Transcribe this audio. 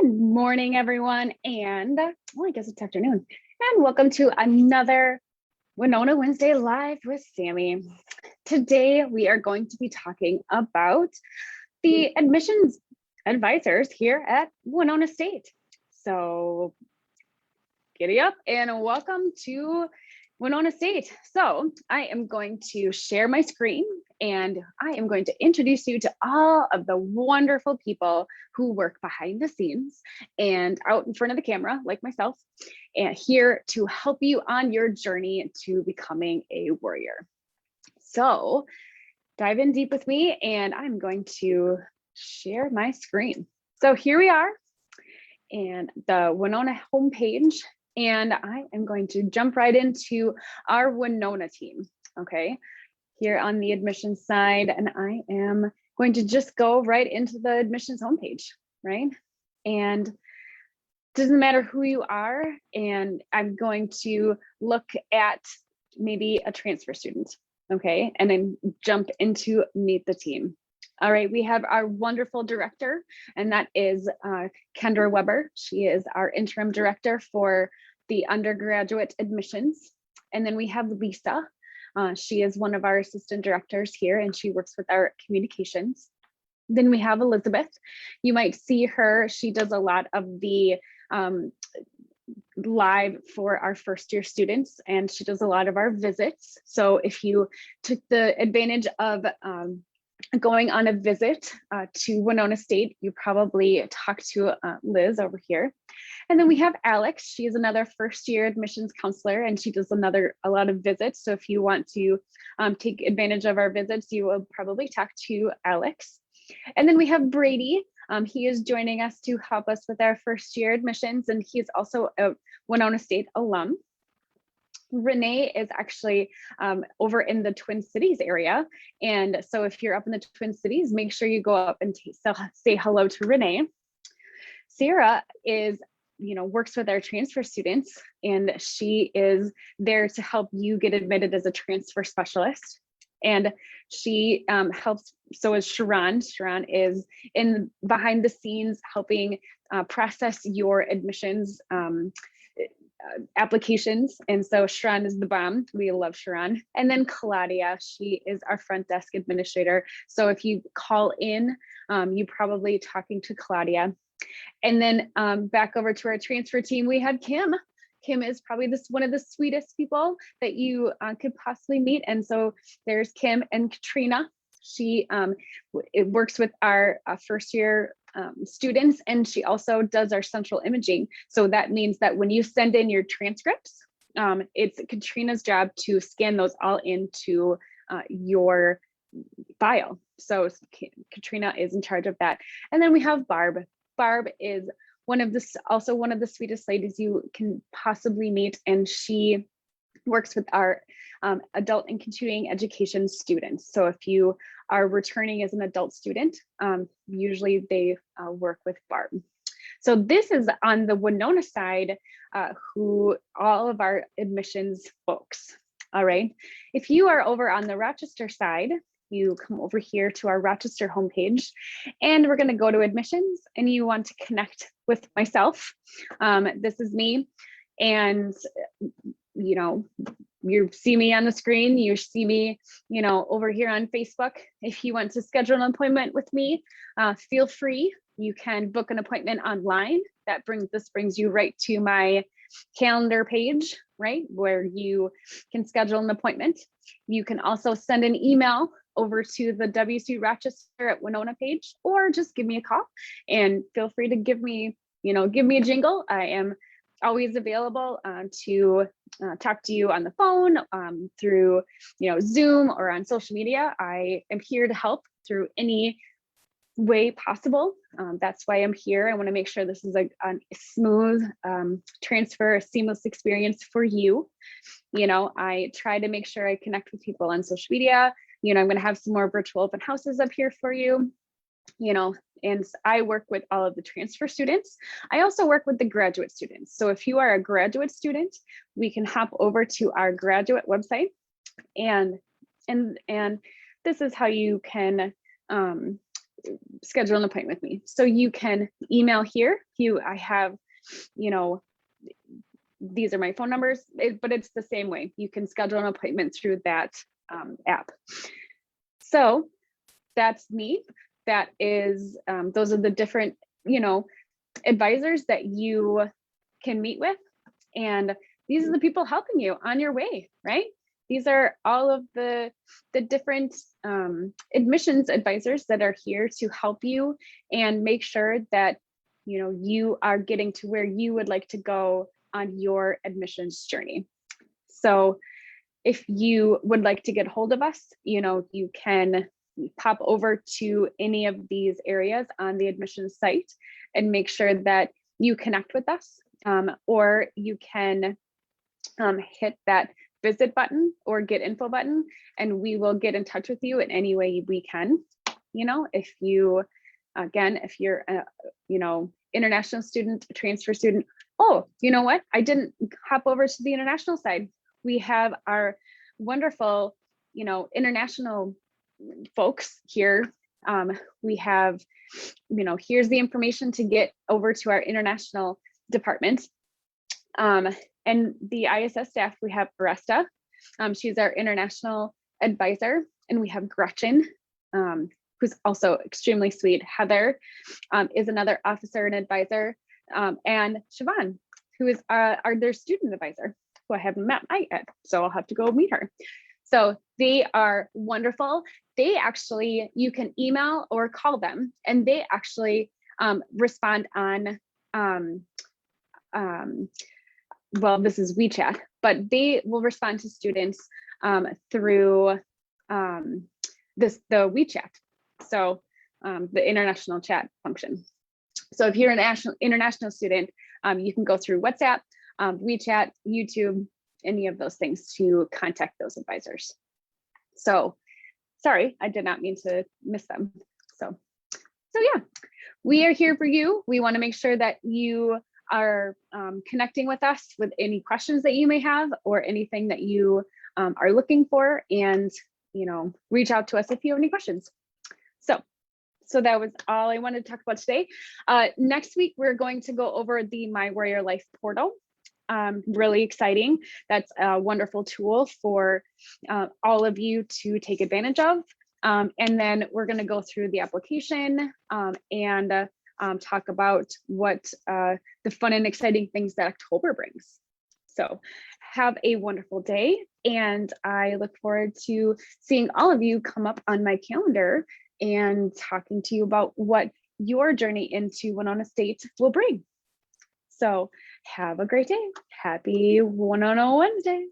Good morning, everyone, and well, I guess it's afternoon. And welcome to another Winona Wednesday Live with Sammie. Today, we are going to be talking about the admissions advisors here at Winona State. So giddy up and welcome to Winona State. So I am going to share my screen and I am going to introduce you to all of the wonderful people who work behind the scenes and out in front of the camera, like myself, and here to help you on your journey to becoming a warrior. So dive in deep with me and I'm going to share my screen. So here we are and the Winona homepage. And I am going to jump right into our Winona team, okay, here on the admissions side. And I am going to just go right into the admissions homepage, right? And it doesn't matter who you are, and I'm going to look at maybe a transfer student, okay, and then jump into meet the team. All right, we have our wonderful director, and that is Kendra Weber. She is our interim director for the undergraduate admissions. And then we have Lisa. She is one of our assistant directors here, and she works with our communications. Then we have Elizabeth. You might see her. She does a lot of the live for our first year students, and she does a lot of our visits. So if you took the advantage of going on a visit to Winona State, you probably talked to Liz over here. And then we have Alex. She is another first year admissions counselor, and she does a lot of visits. So if you want to take advantage of our visits, you will probably talk to Alex. And then we have Brady. He is joining us to help us with our first year admissions, and he's also a Winona State alum. Renee is actually over in the Twin Cities area. And so if you're up in the Twin Cities, make sure you go up and say hello to Renee. Sarah is, works with our transfer students, and she is there to help you get admitted as a transfer specialist. And she helps, so is Sharon. Sharon is in behind the scenes helping process your admissions applications. And so Sharon is the bomb. We love Sharon. And then Claudia, she is our front desk administrator. So if you call in, you're probably talking to Claudia. And then back over to our transfer team, we have Kim. Kim is probably one of the sweetest people that you could possibly meet. And so there's Kim and Katrina. She works with our first year students, and she also does our central imaging. So that means that when you send in your transcripts, it's Katrina's job to scan those all into your file. So Katrina is in charge of that. And then we have Barb. Barb is also one of the sweetest ladies you can possibly meet, and she works with our adult and continuing education students. So if you are returning as an adult student, usually they work with Barb. So this is on the Winona side, who all of our admissions folks. All right. If you are over on the Rochester side, you come over here to our Rochester homepage, and we're going to go to admissions, and you want to connect with myself. This is me, and you see me on the screen, you see me, over here on Facebook. If you want to schedule an appointment with me, feel free. You can book an appointment online. This brings you right to my calendar page, right, where you can schedule an appointment. You can also send an email over to the WSU Rochester at Winona page, or just give me a call, and feel free to give me a jingle. I am always available to talk to you on the phone, through Zoom or on social media. I am here to help through any way possible. That's why I'm here. I want to make sure this is a smooth transfer, a seamless experience for you. I try to make sure I connect with people on social media. I'm going to have some more virtual open houses up here for you. And I work with all of the transfer students. I also work with the graduate students. So if you are a graduate student, we can hop over to our graduate website, and this is how you can schedule an appointment with me. So you can email here. I have, these are my phone numbers, but it's the same way. You can schedule an appointment through that app. So that's me. That is, those are the different, advisors that you can meet with. And these are the people helping you on your way, right? These are all of the different admissions advisors that are here to help you and make sure that, you are getting to where you would like to go on your admissions journey. So if you would like to get hold of us, you can pop over to any of these areas on the admissions site and make sure that you connect with us, or you can hit that visit button or get info button, and we will get in touch with you in any way we can. If you're international student, transfer student. Oh, you know what? I didn't hop over to the international side. We have our wonderful, international folks here. We have, here's the information to get over to our international department. And the ISS staff, we have Aresta. She's our international advisor. And we have Gretchen, who's also extremely sweet. Heather is another officer and advisor. And Siobhan, who is their student advisor, who I haven't met yet. So I'll have to go meet her. So they are wonderful. They actually, you can email or call them, and they actually respond on, well, this is WeChat, but they will respond to students through the WeChat. So the international chat function. So if you're an international student, you can go through WhatsApp, WeChat, YouTube, any of those things to contact those advisors. So sorry, I did not mean to miss them. So yeah, we are here for you. We want to make sure that you are connecting with us with any questions that you may have or anything that you are looking for, and reach out to us if you have any questions. So that was all I wanted to talk about today. Next week, we're going to go over the My Warrior Life portal. Really exciting. That's a wonderful tool for all of you to take advantage of. And then we're going to go through the application and talk about what the fun and exciting things that October brings. So have a wonderful day, and I look forward to seeing all of you come up on my calendar and talking to you about what your journey into Winona State will bring. So have a great day. Happy Winona Wednesday.